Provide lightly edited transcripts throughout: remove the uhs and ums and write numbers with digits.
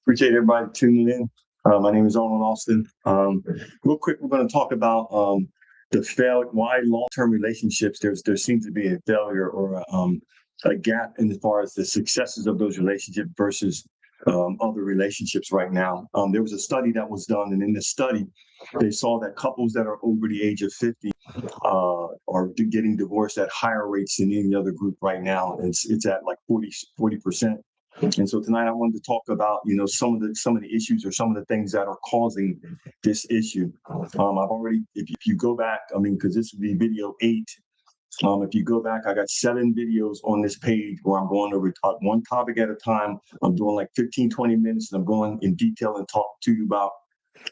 Appreciate everybody tuning in. My name is Arnold Austin. Real quick, we're going to talk about why long-term relationships there seems to be a failure or a gap in as far as the successes of those relationships versus other relationships right now. There was a study that was done, and in this study, they saw that couples that are over the age of 50 are getting divorced at higher rates than any other group right now. It's at like 40%. And so tonight I wanted to talk about, some of the issues or some of the things that are causing this issue. I've already, if you go back, because this would be video 8. If you go back, I got 7 videos on this page where I'm going over one topic at a time. I'm doing like 15, 20 minutes, and I'm going in detail and talk to you about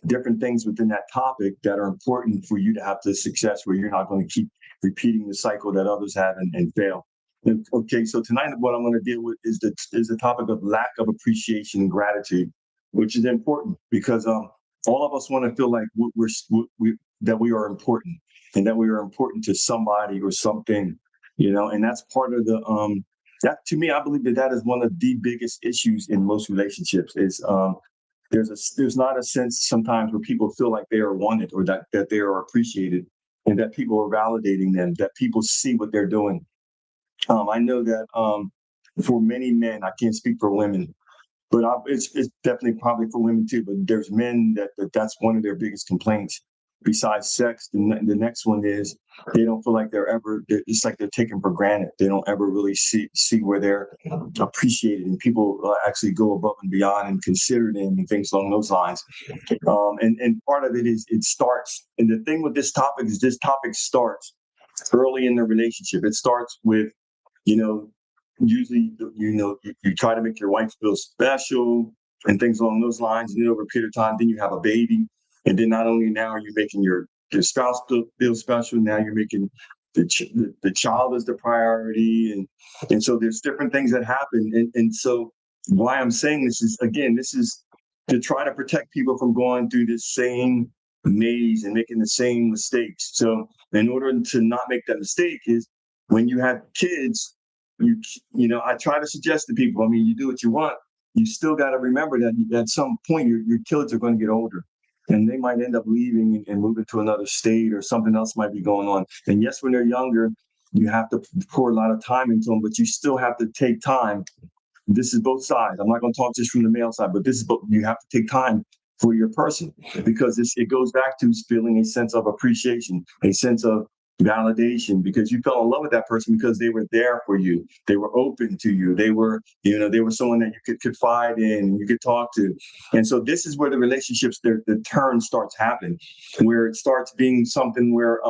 different things within that topic that are important for you to have the success where you're not going to keep repeating the cycle that others have and fail. Okay, so tonight what I'm going to deal with is the topic of lack of appreciation and gratitude, which is important because all of us want to feel like that we are important and that we are important to somebody or something, and that's part of the that to me, I believe that is one of the biggest issues in most relationships is there's not a sense sometimes where people feel like they are wanted or that they are appreciated and that people are validating them, that people see what they're doing. I know that for many men, I can't speak for women, but it's definitely probably for women too. But there's men that's one of their biggest complaints. Besides sex, the next one is they don't feel like it's like they're taken for granted. They don't ever really see where they're appreciated, and people actually go above and beyond and consider them and things along those lines. And part of it is it starts. And the thing with this topic is this topic starts early in the relationship. It starts with usually, you try to make your wife feel special and things along those lines. And then over a period of time, then you have a baby. And then not only now are you making your spouse feel special, now you're making the child is the priority. And so there's different things that happen. And so why I'm saying this is, again, this is to try to protect people from going through this same maze and making the same mistakes. So in order to not make that mistake is when you have kids, I try to suggest to people, you do what you want. You still got to remember that at some point your kids are going to get older and they might end up leaving and moving to another state or something else might be going on. And yes, when they're younger, you have to pour a lot of time into them, but you still have to take time. This is both sides. I'm not going to talk just from the male side, but you have to take time for your person because it goes back to feeling a sense of appreciation, a sense of validation, because you fell in love with that person because they were there for you. They were open to you. They were someone that you could confide in, you could talk to. And so this is where the relationships, the turn starts happening, where it starts being something where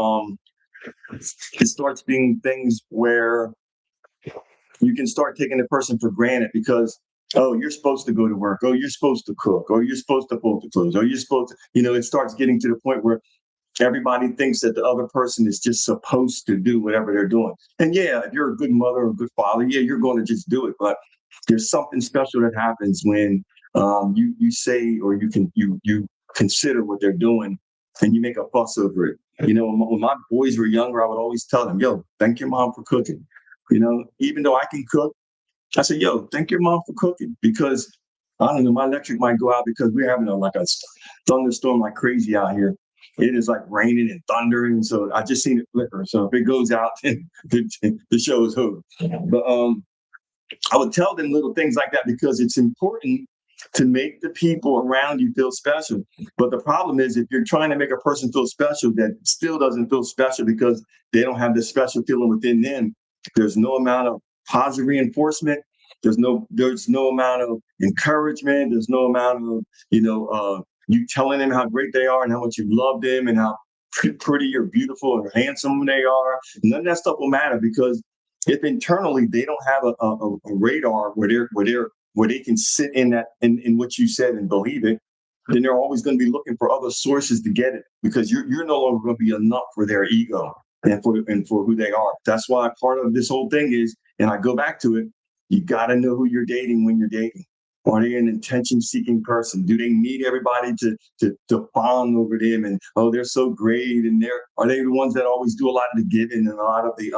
it starts being things where you can start taking the person for granted because, oh, you're supposed to go to work. Oh, you're supposed to cook. Oh, you're supposed to fold the clothes. Oh, you're supposed to, it starts getting to the point where everybody thinks that the other person is just supposed to do whatever they're doing. And yeah, if you're a good mother or a good father, yeah, you're going to just do it. But there's something special that happens when you say or you consider what they're doing and you make a fuss over it. When my boys were younger, I would always tell them, yo, thank your mom for cooking. Even though I can cook, I said, yo, thank your mom for cooking because I don't know, my electric might go out because we're having a thunderstorm like crazy out here. It is like raining and thundering. So I just seen it flicker. So if it goes out, then the show is over. But I would tell them little things like that because it's important to make the people around you feel special. But the problem is if you're trying to make a person feel special that still doesn't feel special because they don't have this special feeling within them, there's no amount of positive reinforcement. There's no amount of encouragement. There's no amount of, you telling them how great they are and how much you love them and how pretty or beautiful or handsome they are. None of that stuff will matter because if internally they don't have a radar where they can sit in what you said and believe it, then they're always going to be looking for other sources to get it because you're no longer going to be enough for their ego and for who they are. That's why part of this whole thing is, and I go back to it, you got to know who you're dating when you're dating. Are they an attention-seeking person? Do they need everybody to fawn over them and they're so great? And are they the ones that always do a lot of the giving and a lot of the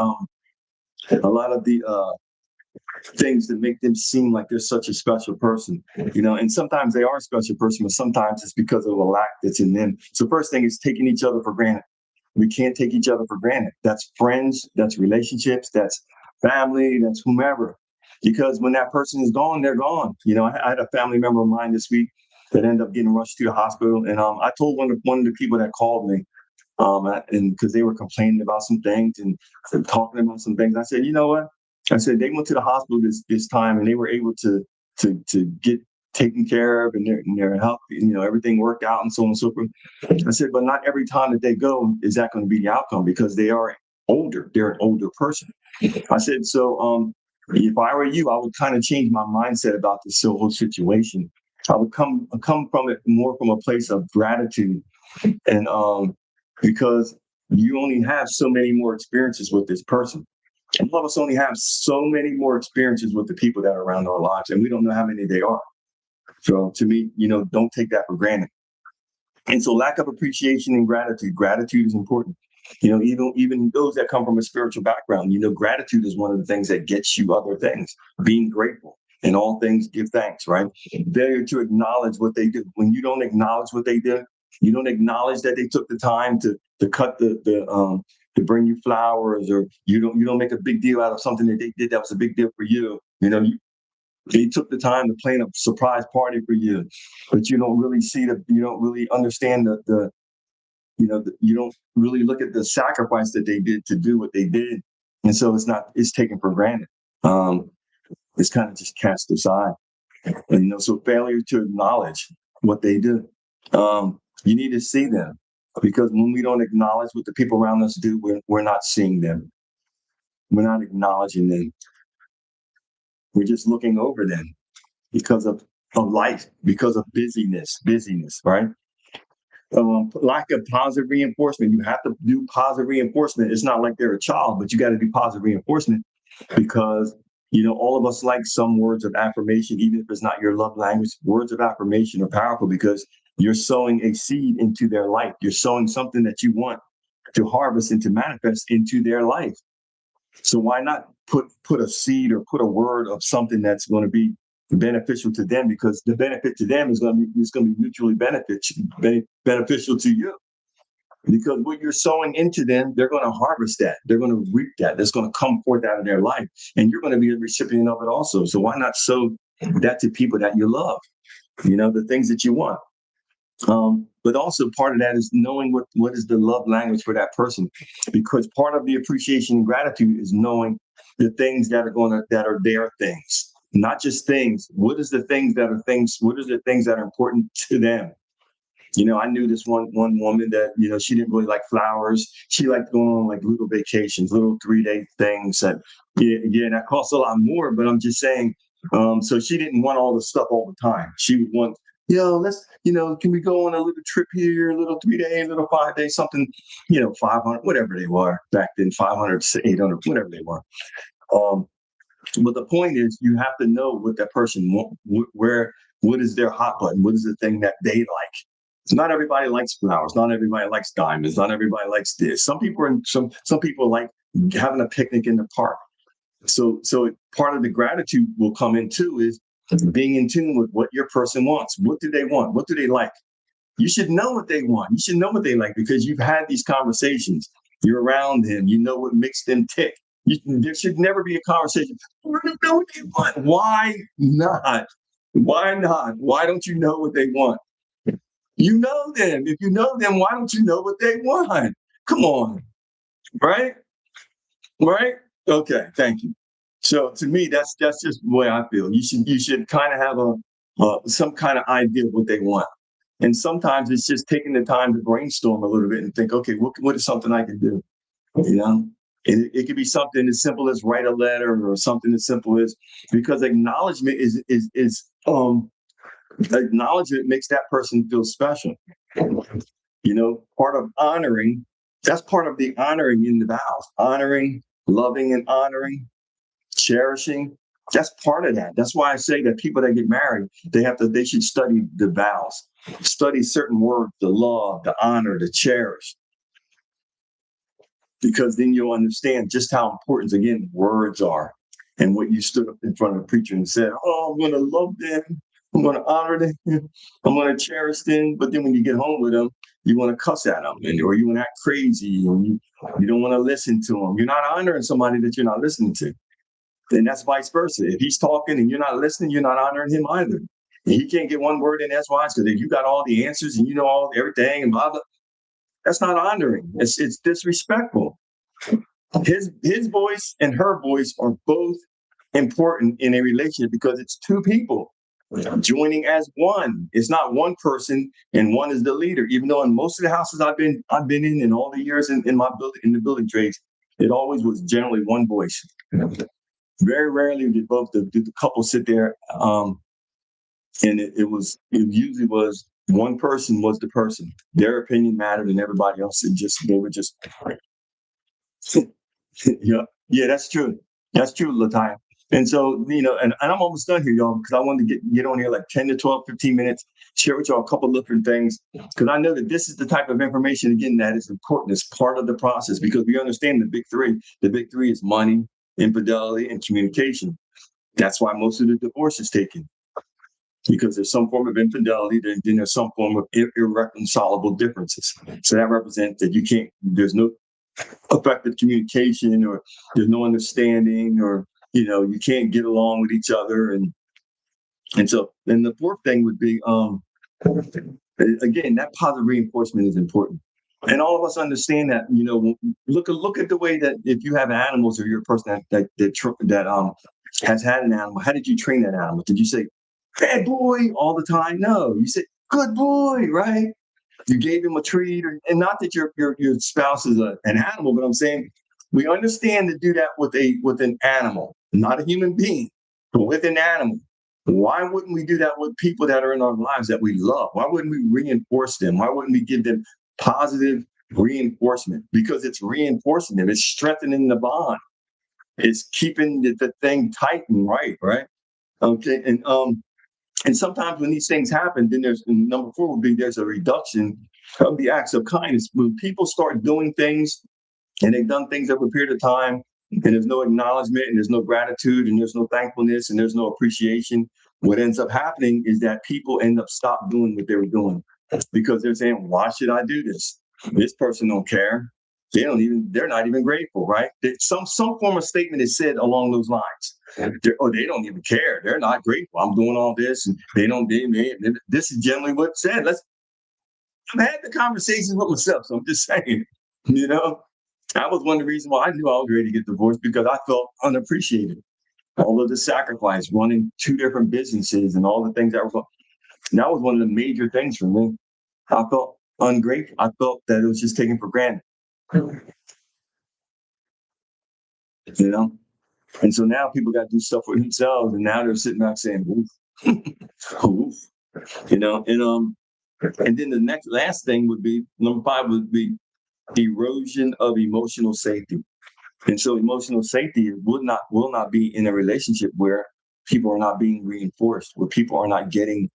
things that make them seem like they're such a special person, and sometimes they are a special person, but sometimes it's because of a lack that's in them. So first thing is taking each other for granted. We can't take each other for granted. That's friends, that's relationships, that's family, that's whomever. Because when that person is gone, they're gone. I had a family member of mine this week that ended up getting rushed to the hospital. And I told one of the people that called me, and because they were complaining about some things and talking about some things, I said, you know what? I said they went to the hospital this time and they were able to get taken care of, and their health, everything worked out and so on and so forth. I said, but not every time that they go is that going to be the outcome, because they are older. They're an older person. I said, so if I were you, I would kind of change my mindset about this whole situation. I would come from it more from a place of gratitude, and because you only have so many more experiences with this person. And all of us only have so many more experiences with the people that are around our lives, and we don't know how many they are. So to me, don't take that for granted. And so lack of appreciation and gratitude is important. Even those that come from a spiritual background, gratitude is one of the things that gets you other things. Being grateful. In all things, give thanks, right? Failure to acknowledge what they do. When you don't acknowledge what they did, you don't acknowledge that they took the time to cut to bring you flowers, or you don't make a big deal out of something that they did that was a big deal for you. They took the time to plan a surprise party for you, but you don't really you don't really understand you don't really look at the sacrifice that they did to do what they did. And so it's taken for granted. Um, it's kind of just cast aside. And, so failure to acknowledge what they do. You need to see them, because when we don't acknowledge what the people around us do, we're not seeing them. We're not acknowledging them. We're just looking over them because of life, because of busyness, right? Lack of positive reinforcement. You have to do positive reinforcement. It's not like they're a child, but you got to do positive reinforcement, because all of us like some words of affirmation, even if it's not your love language. Words of affirmation are powerful because you're sowing a seed into their life. You're sowing something that you want to harvest and to manifest into their life. So why not put a seed or put a word of something that's going to be beneficial to them, because the benefit to them is going to be mutually beneficial to you, because what you're sowing into them, they're going to harvest that. They're going to reap that. That's going to come forth out of their life, and you're going to be a recipient of it also. So why not sow that to people that you love, the things that you want. But also part of that is knowing what is the love language for that person, because part of the appreciation and gratitude is knowing the things that are their things, not just things. What is the things that are things? What is the things that are important to them? I knew this one woman that she didn't really like flowers. She liked going on like little vacations, little 3-day things. That that costs a lot more. But I'm just saying. So she didn't want all the stuff all the time. She would want, let's, can we go on a little trip here, a little 3-day, a little 5-day, something, 500, whatever they were back then, 500 to 800, whatever they were. But the point is, you have to know what that person wants, what is their hot button, what is the thing that they like. So not everybody likes flowers, not everybody likes diamonds, not everybody likes this. Some people like having a picnic in the park. So part of the gratitude will come in too, is being in tune with what your person wants. What do they want? What do they like? You should know what they want. You should know what they like, because you've had these conversations. You're around them. You know what makes them tick. There should never be a conversation. I don't know what they want. Why not? Why not? Why don't you know what they want? You know them. If you know them, why don't you know what they want? Come on. Right? Right? Okay. Thank you. So to me, that's just the way I feel. You should kind of have some kind of idea of what they want. And sometimes it's just taking the time to brainstorm a little bit and think, okay, what is something I can do? You know, it could be something as simple as write a letter, or something as simple as, because acknowledgement is acknowledgement makes that person feel special. Part of honoring, that's part of the honoring in the vows. Honoring, loving and honoring, cherishing. That's part of that. That's why I say that people that get married, they should study the vows, study certain words, the love, the honor, the cherish, because then you'll understand just how important, again, words are. and what you stood up in front of a preacher and said, "Oh, I'm going to love them. I'm going to honor them. I'm going to cherish them." But then when you get home with them, you want to cuss at them, or you want to act crazy, and you don't want to listen to them. You're not honoring somebody that you're not listening to. And that's vice versa. If he's talking and you're not listening, you're not honoring him either. And he can't get one word in edgewise because if you got all the answers and you know all everything and blah blah, that's not honoring. It's disrespectful. His voice and her voice are both important in a relationship because it's two people joining as one. It's not one person and one is the leader. Even though in most of the houses I've been in all the years in my building in the building trades, it always was generally one voice. Very rarely did the couple sit there, and it usually was one person was the person. Their opinion mattered, and everybody else they were just yeah, yeah, that's true. That's true, Lataya. And so, and I'm almost done here, y'all, because I wanted to get on here like 10 to 12, 15 minutes, share with y'all a couple of different things, because I know that this is the type of information, again, that is important. It's part of the process because we understand the big three. The big three is money, infidelity, and communication. That's why most of the divorce is taken, because there's some form of infidelity, then there's some form of irreconcilable differences. So that represents that there's no effective communication, or there's no understanding, or you can't get along with each other, and so then the fourth thing would be again, that positive reinforcement is important, and all of us understand that. Look at the way that if you have animals or you're a person that has had an animal, how did you train that animal? Did you say bad boy all the time? No, you said good boy, right? You gave him a treat, and not that your spouse is an animal, but I'm saying we understand to do that with an animal, not a human being, but with an animal. Why wouldn't we do that with people that are in our lives that we love? Why wouldn't we reinforce them? Why wouldn't we give them positive reinforcement? Because it's reinforcing them. It's strengthening the bond. It's keeping the thing tight and right? Okay, and sometimes when these things happen, then number four would be there's a reduction of the acts of kindness. When people start doing things and they've done things over a period of time, and there's no acknowledgement, and there's no gratitude, and there's no thankfulness, and there's no appreciation, what ends up happening is that people end up stop doing what they were doing because they're saying, why should I do this? This person don't care. They're not even grateful, right? Some form of statement is said along those lines. They don't even care. They're not grateful. I'm doing all this, and they don't. This is generally what's said. I've had the conversations with myself, so I'm just saying. You know, that was one of the reasons why I knew I was ready to get divorced, because I felt unappreciated. All of the sacrifice, running two different businesses, and all the things that were. That was one of the major things for me. I felt ungrateful. I felt that it was just taken for granted. You know, and so now people got to do stuff for themselves, and now they're sitting back saying, "Oof, oof," and then the last thing would be number five would be erosion of emotional safety. And so emotional safety will not be in a relationship where people are not being reinforced, where people are not getting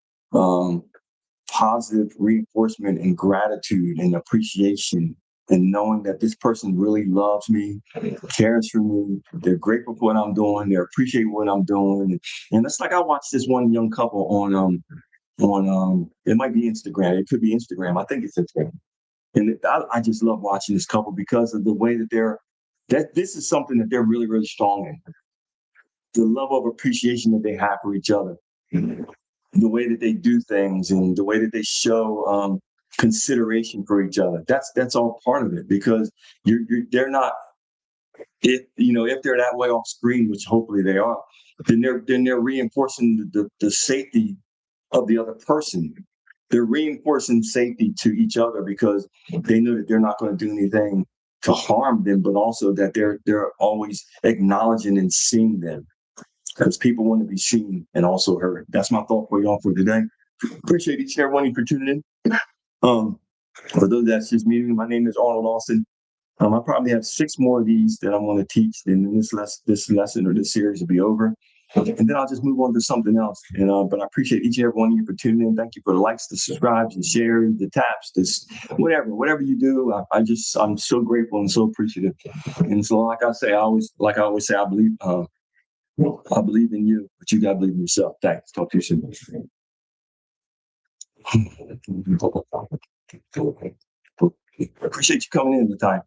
positive reinforcement and gratitude and appreciation, and knowing that this person really loves me, cares for me, they're grateful for what I'm doing, they appreciate what I'm doing. And it's like I watched this one young couple on it might be Instagram, it could be Instagram, I think it's Instagram. And I just love watching this couple because of the way that this is something that they're really, really strong in. The level of appreciation that they have for each other, the way that they do things, and the way that they show consideration for each other. That's all part of it, because they're not, if they're that way off screen, which hopefully they are, then they're reinforcing the safety of the other person. They're reinforcing safety to each other because they know that they're not going to do anything to harm them, but also that they're always acknowledging and seeing them, because people want to be seen and also heard. That's my thought for y'all for today. Appreciate each and every one of you for tuning in. For those that's just meeting, my name is Arnold Austin. I probably have 6 more of these that I'm going to teach, and then this lesson or this series will be over. And then I'll just move on to something else. But I appreciate each and every one of you for tuning in. Thank you for the likes, the subscribes, the shares, the taps, this whatever you do. I'm so grateful and so appreciative. And so, like I always say, I believe I believe in you, but you gotta believe in yourself. Thanks. Talk to you soon. Appreciate you coming in the time.